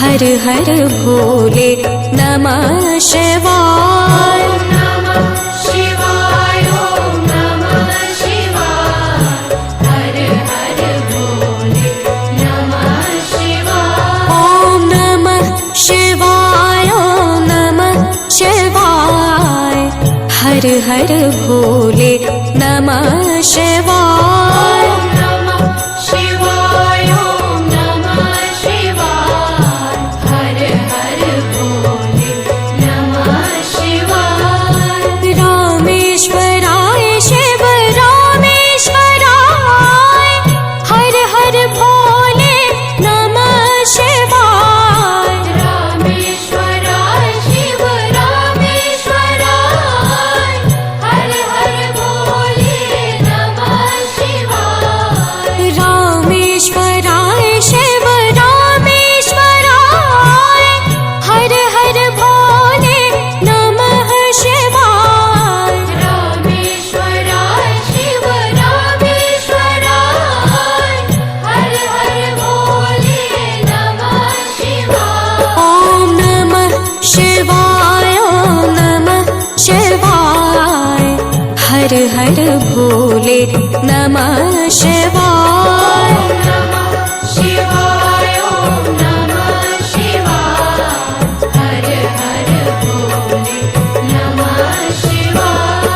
हर हर भोले नमः शिवाय। नमः शिवाय, ओम नमः शिवाय। हर हर भोले नमः शिवाय। ओम नमः शिवाय, ओम नमः शिवाय। हर हर भोले नमः शिवाय। हर हर भोले नमः शिवाय। नमः शिवाय, ओम नमः शिवाय। हर हर भोले नमः शिवाय।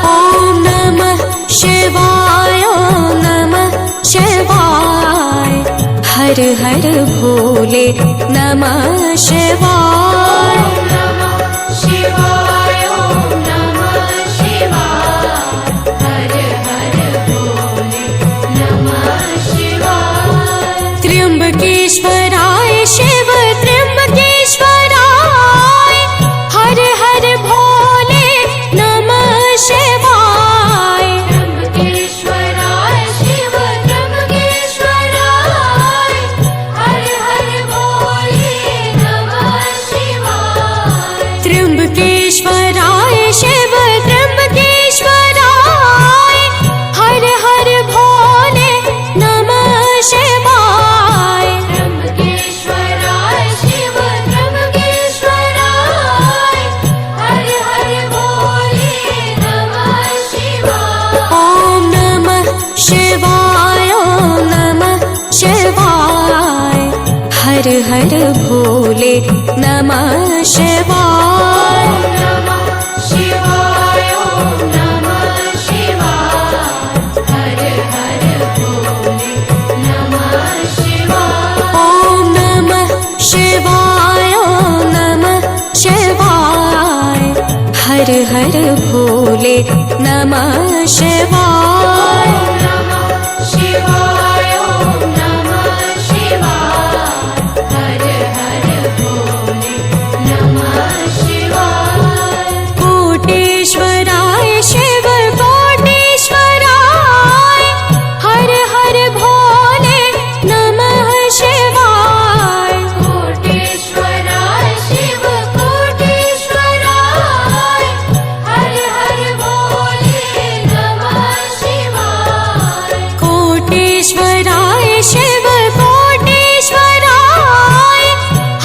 ओम नमः शिवाय, ओम नमः शिवाय। हर हर भोले नमः शिवाय। त्र्यंबकेश्वराय शिव त्र्यंबकेश्वराय। हर हर भोले नमः शिवाय। त्र्यंबकेश्वराय शिव त्र्यंबकेश्वराय। हर हर भोले नमः शिवाय। त्र्यंबकेश्वराय शिव त्र्यंबकेश्वराय। हर हर भोले नमः शिवाय। हर हर भोले नमः शिवाय। नमः शिवाय, ओम नमः शिवाय। हर हर भोले नमः शिवाय। ओम नमः शिवाय, ओम नमः शिवाय। हर हर भोले नमः शिवाय। नमः शिवाय, ओम नमः शिवाय। हर हर भोले नमः शिवाय। कोटेश्वराय शिव कोटेश्वराय। हर हर भोले नमः शिवाय। कोटेश्वराय शिव कोटेश्वराय। हर हर भोले नमः शिवाय। कोटेश्वराय शिव कोटेश्वराय।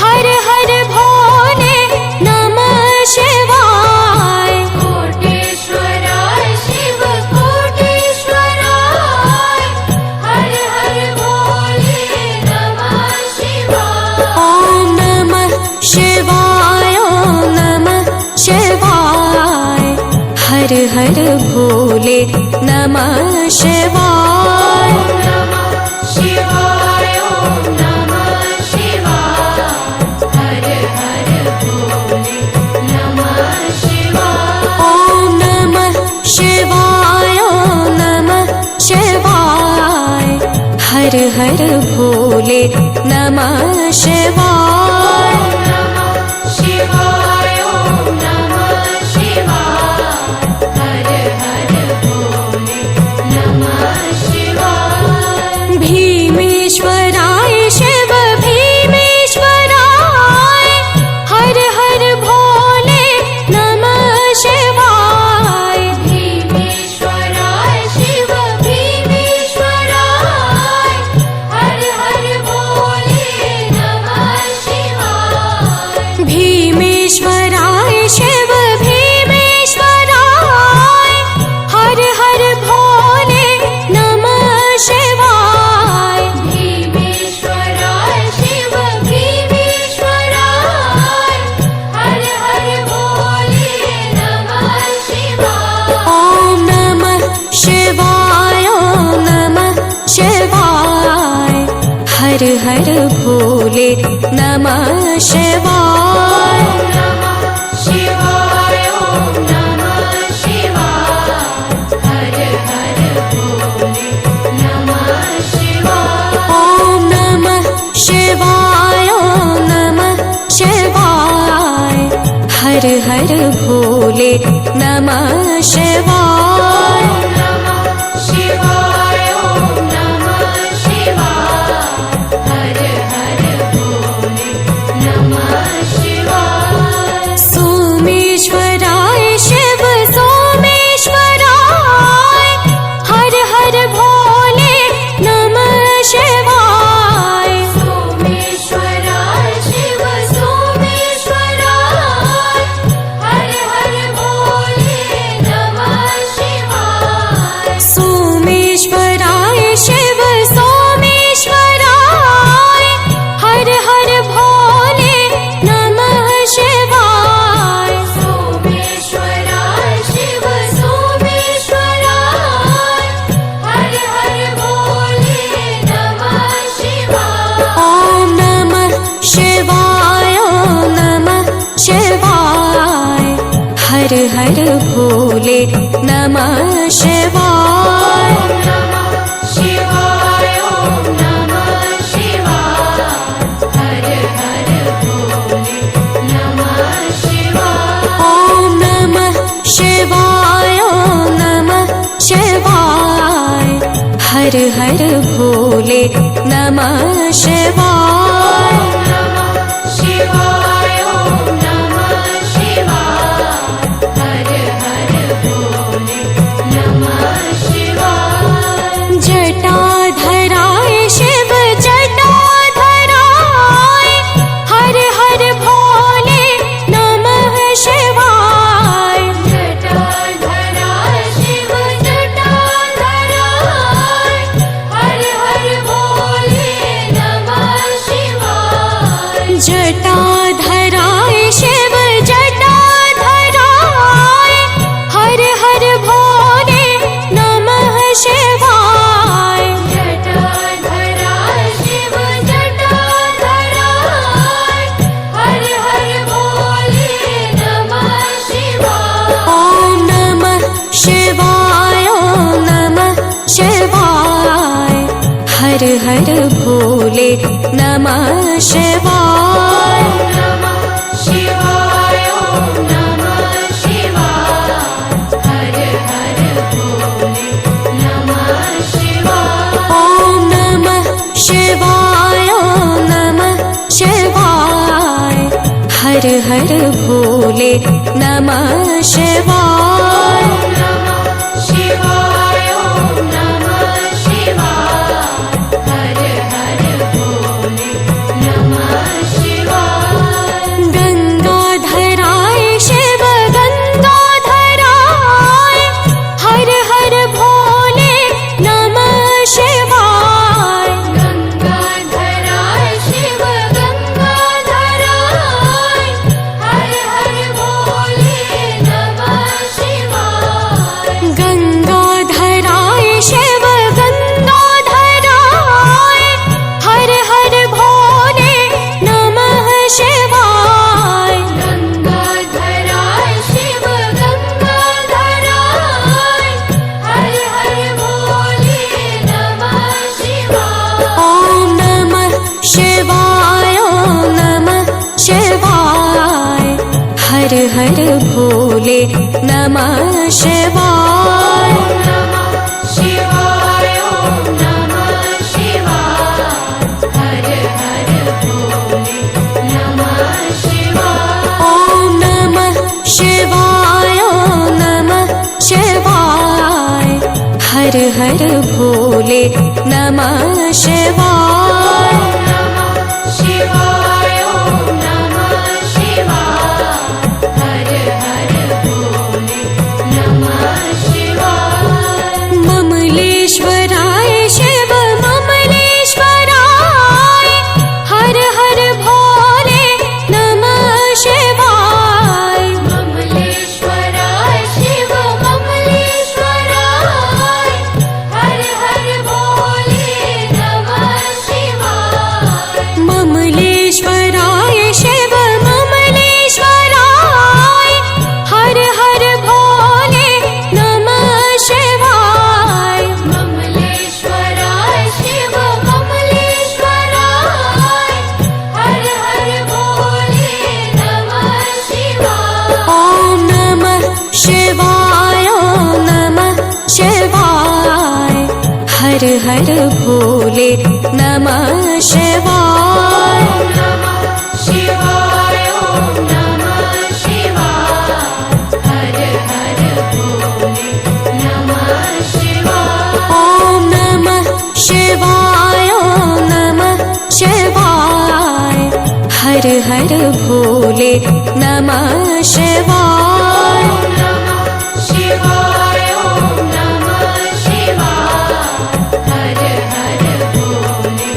हर हर भोले नमः शिवाय। कोटेश्वराय शिव कोटेश्वराय। हर हर भोले नमः शिवाय। ओम नमः शिवाय, ओम नमः शिवाय। हर हर भोले नमः शिवाय। नमः शिवाय, ओम नमः शिवाय। हर हर भोले नमः शिवाय। ओम नमः शिवाय, ओम नमः शिवाय। हर हर भोले नमः शिवाय। नमः शिवाय, ओम नमः शिवाय। हर हर भोले नमः शिवाय। भीमेश्वराय शिव भीमेश्वराय। हर हर भोले नमः शिवाय। नमः शिवाय ॐ नमः शिवाय हर हर भोले नमः शिवाय। ॐ नमः शिवाय ॐ नमः शिवाय हर हर भोले नमः शिवाय। नमः शिवाय ॐ नमः शिवाय हर हर भोले नमः शिवाय। सोमेश्वराय शिव सोमेश्वराय हर हर भोले नमः शिवाय। सोमेश्वराय शिव सोमेश्वराय हर हर भोले नमः शिवाय। सोमेश्वराय शिव सोमेश्वराय हर हर भोले नमः शिवाय। सोमेश्वराय शिव सोमेश्वराय हर हर भोले नमः शिवाय। ॐ नमः शिवाय ॐ नमः शिवाय हर हर भोले नमः शिवाय। नमः शिवाय ॐ नमः शिवाय हर हर भोले नमः शिवाय। ॐ नमः शिवाय ॐ नमः शिवाय हर हर भोले नमः शिवाय। नमः शिवाय ॐ नमः शिवाय हर हर भोले नमः शिवाय। जटाधराय शिव जटाधराय हर हर भोले नमः शिवाय। जटाधराय शिव जटाधराय हर हर भोले नमः शिवाय। जटाधराय शिव जटाधराय हर हर भोले नमः शिवाय। जटाधराय शिव जटाधराय हर हर भोले नमः शिवाय। ॐ नमः शिवाय ॐ नमः शिवाय हर हर भोले नमः शिवाय। नमः शिवाय ॐ नमः शिवाय हर हर भोले नमः शिवाय। ॐ नमः शिवाय ॐ नमः शिवाय हर हर भोले नमः शिवाय। नमः शिवाय ॐ नमः शिवाय हर हर भोले नमः शिवाय। गंगाधराय शिव गंगाधराय हर हर भोले नमः शिवाय। गंगाधराय शिव गंगाधराय हर हर भोले नमः शिवाय। गंगाधराय शिव गंगाधराय हर हर भोले नमः शिवाय। गंगाधराय शिव गंगाधराय हर हर भोले नमः शिवाय। ॐ नमः शिवाय ॐ नमः शिवाय हर हर भोले नमः शिवाय। नमः शिवाय ॐ नमः शिवाय हर हर भोले नमः शिवाय। ॐ नमः शिवाय ॐ नमः शिवाय हर हर भोले नमः शिवाय। नमः शिवाय ॐ नमः शिवाय हर हर भोले नमः शिवाय। ममलेश्वराय शिव ममलेश्वराय हर हर भोले नमः शिवाय। ममलेश्वराय शिव ममलेश्वराय हर हर भोले नमः हर हर भोले नमः शिवाय। नमः शिवाय ॐ नमः शिवाय हर हर भोले नमः शिवाय। ॐ नमः शिवाय ॐ नमः शिवाय हर हर भोले नमः शिवाय। नमः शिवाय ॐ नमः शिवाय हर हर भोले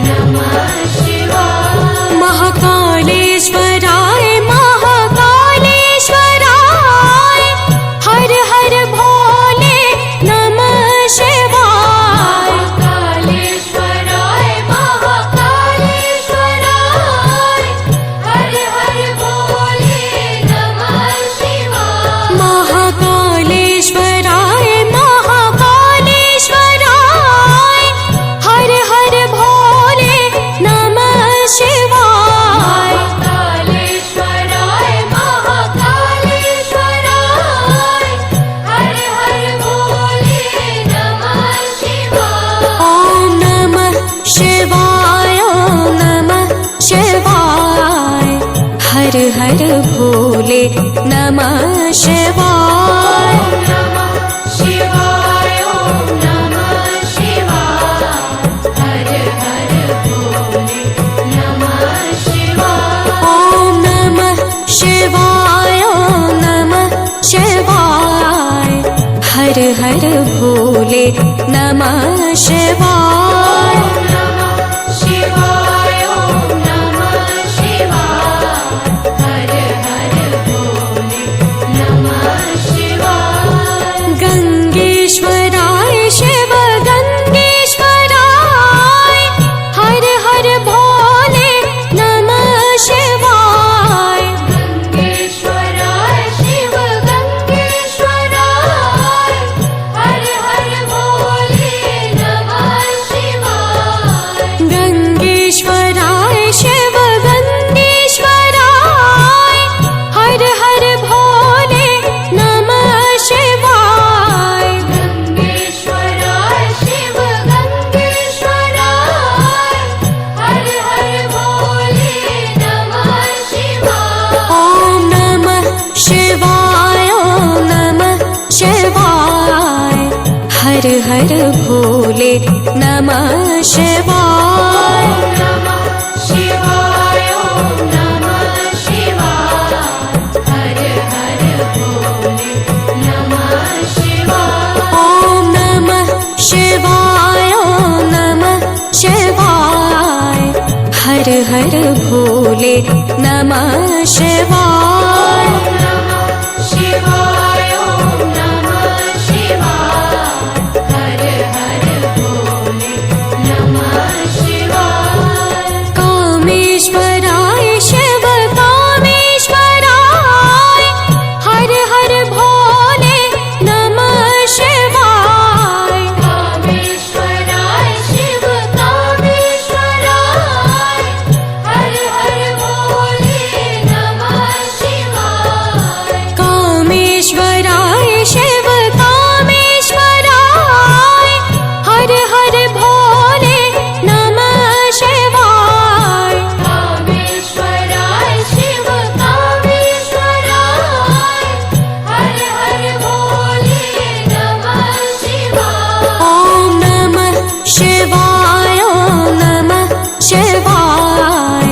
नमः शिवाय। महाकालेश्वराय महाकालेश्वराय हर हर भोले नमः शिवाय। महाकालेश्वराय महाकालेश्वराय हर हर भोले नमः शिवाय। महाकालेश्वराय महाकालेश्वराय हर हर भोले नमः शिवाय। महाकालेश्वराय महाकालेश्वराय हर हर भोले नमः शिवाय। ॐ नमः शिवाय ॐ नमः शिवाय हर हर भोले नमः शिवाय। नमः शिवाय ॐ नमः शिवाय हर हर भोले नमः शिवाय। ॐ नमः शिवाय ॐ नमः शिवाय हर हर भोले नमः शिवाय। नमः शिवाय ॐ नमः शिवाय हर हर भोले नमः शिवाय। गंगेश्वराय शिव गंगेश्वराय हर हर भोले नमः शिवाय। गंगेश्वराय शिव गंगेश्वराय हर हर भोले नमः शिवाय। गंगेश्वराय शिव गंगेश्वराय हर हर भोले नमः शिवाय। गंगेश्वराय शिव गंगेश्वराय हर हर भोले नमः शिवाय। ॐ नमः शिवाय ॐ नमः शिवाय हर हर भोले नमः शिवाय। नमः शिवाय ॐ नमः शिवाय हर हर भोले नमः शिवाय। ॐ नमः शिवाय ॐ नमः शिवाय हर हर भोले नमः शिवाय। नमः शिवाय ॐ नमः शिवाय हर हर भोले नमः शिवाय। कामेश्वराय शिव कामेश्वराय हर हर भोले नमः शिवाय। कामेश्वराय शिव कामेश्वराय हर हर भोले नमः शिवाय। कामेश्वराय शिव कामेश्वराय हर हर भोले नमः शिवाय। कामेश्वराय शिव कामेश्वराय हर हर भोले नमः शिवाय। ॐ नमः शिवाय ॐ नमः शिवाय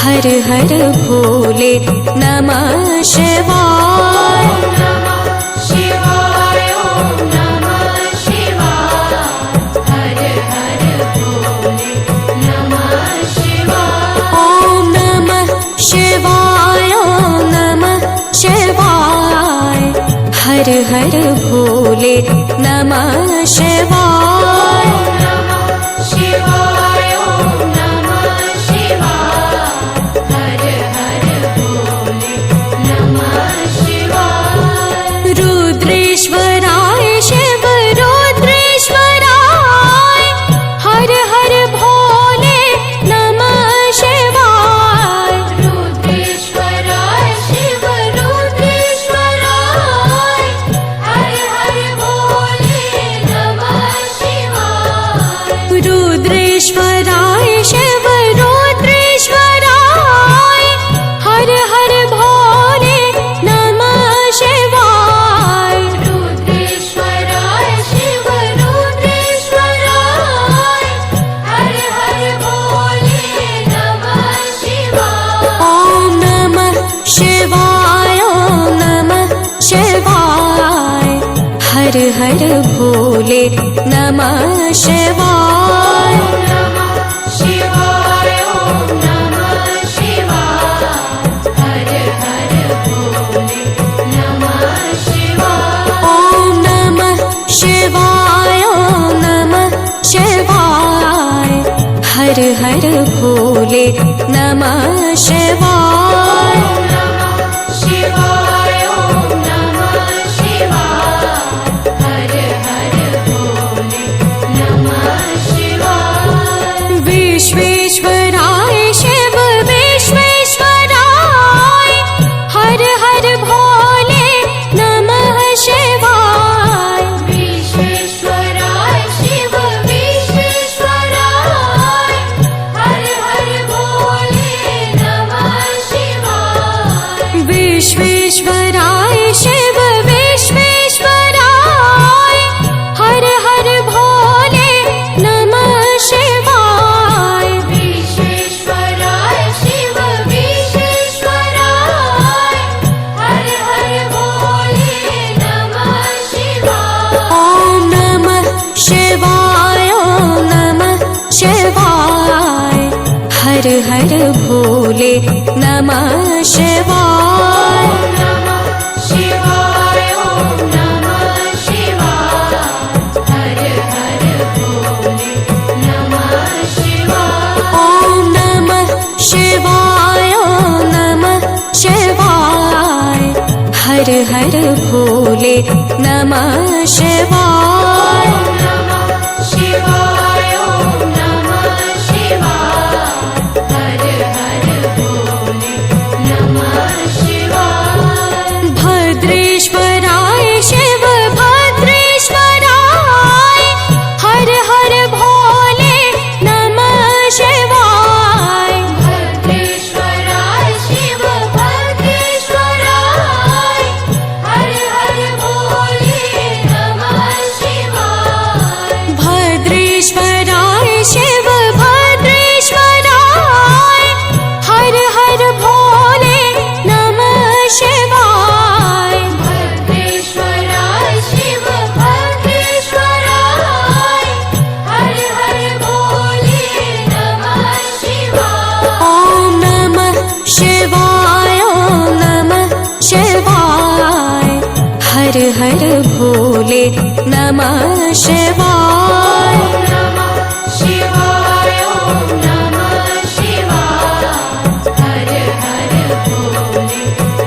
हर हर भोले नमः शिवाय। नमः शिवाय ॐ नमः शिवाय हर हर भोले नमः शिवाय। ॐ नमः शिवाय ॐ नमः शिवाय हर हर भोले नमः शिवाय। नमः शिवाय ॐ नमः शिवाय हर हर भोले नमः शिवाय। रुद्रेश्वराय शिव रुद्रेश्वराय हर हर भोले नमः शिवाय। रुद्रेश्वराय शिव रुद्रेश्वराय हर हर भोले नमः शिवाय। रुद्रेश्वराय शिव रुद्रेश्वराय हर हर भोले नमः शिवाय रुद्रेश्वराय शिव रुद्रेश्वराय हर हर भोले नमः शिवाय ॐ नमः शिवाय ॐ नमः शिवाय हर हर भोले नमः शिवाय नमः शिवाय ॐ नमः शिवाय हर हर भोले नमः शिवाय ॐ नमः शिवाय ॐ नमः शिवाय हर हर भोले नमः शिवाय नमः शिवाय ॐ नमः शिवाय हर हर भोले नमः शिवाय विश्वेश्वराय शिव विश्वेश्वराय हर हर भोले नमः शिवाय विश्वेश्वराय शिव विश्वेश्वराय हर हर भोले नमः शिवाय विश्वेश्वराय शिव विश्वेश्वराय हर हर भोले नमः शिवाय विश्वेश्वराय शिव विश्वेश्वराय हर हर भोले नमः शिवाय ॐ नमः शिवाय ॐ नमः शिवाय हर हर भोले नमः शिवाय नमः शिवाय ॐ नमः शिवाय हर हर भोले नमः शिवाय ॐ नमः शिवाय ॐ नमः शिवाय हर हर भोले नमः शिवाय नमः शिवाय ॐ नमः शिवाय हर हर भोले नमः शिवाय भद्रेश्वराय शिव भद्रेश्वराय हर हर भोले नमः शिवाय भद्रेश्वराय शिव भद्रेश्वराय हर हर भोले नमः शिवाय भद्रेश्वराय शिव भद्रेश्वराय हर हर भोले नमः शिवाय भद्रेश्वराय शिव भद्रेश्वराय हर हर भोले नमः शिवाय ॐ नमः शिवाय ॐ नमः शिवाय हर हर भोले नमः शिवाय नमः शिवाय ॐ नमः शिवाय हर हर भोले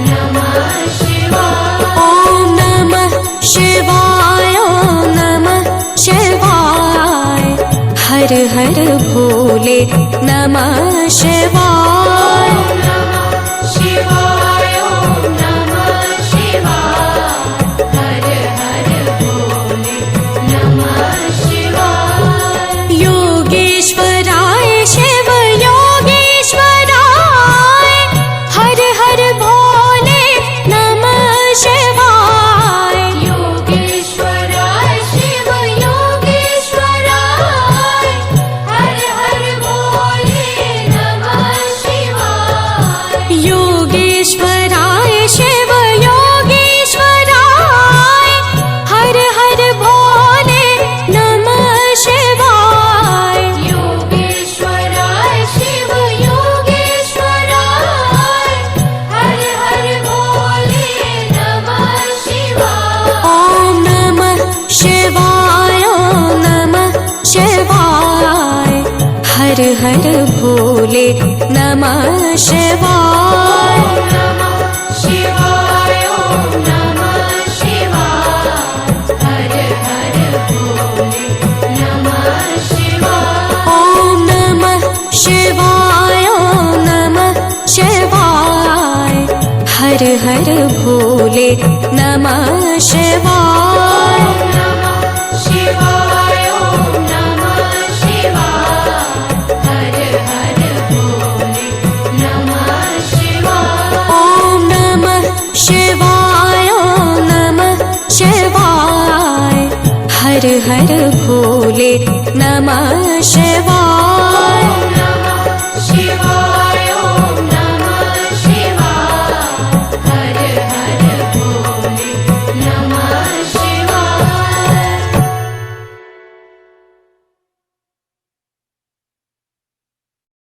नमः शिवाय ॐ नमः शिवाय ॐ नमः शिवाय हर हर भोले नमः शिवाय नमः शिवाय ॐ नमः शिवाय हर हर भोले नमः शिवाय योगेश्वराय शिव योगेश्वराय हर हर भोले नमः शिवाय योगेश्वराय शिव योगेश्वराय हर हर भोले नमः शिवाय योगेश्वराय शिव योगेश्वराय हर हर भोले नमः शिवाय योगेश्वराय शिव योगेश्वराय हर हर भोले नमः शिवाय ॐ नमः शिवाय ॐ नमः शिवाय हर हर भोले नमः शिवाय नमः शिवाय ॐ नमः शिवाय हर हर भोले नमः शिवाय ॐ नमः शिवाय ॐ नमः शिवाय हर हर भोले नमः शिवाय नमः शिवाय ॐ नमः शिवाय हर हर भोले नमः शिवाय।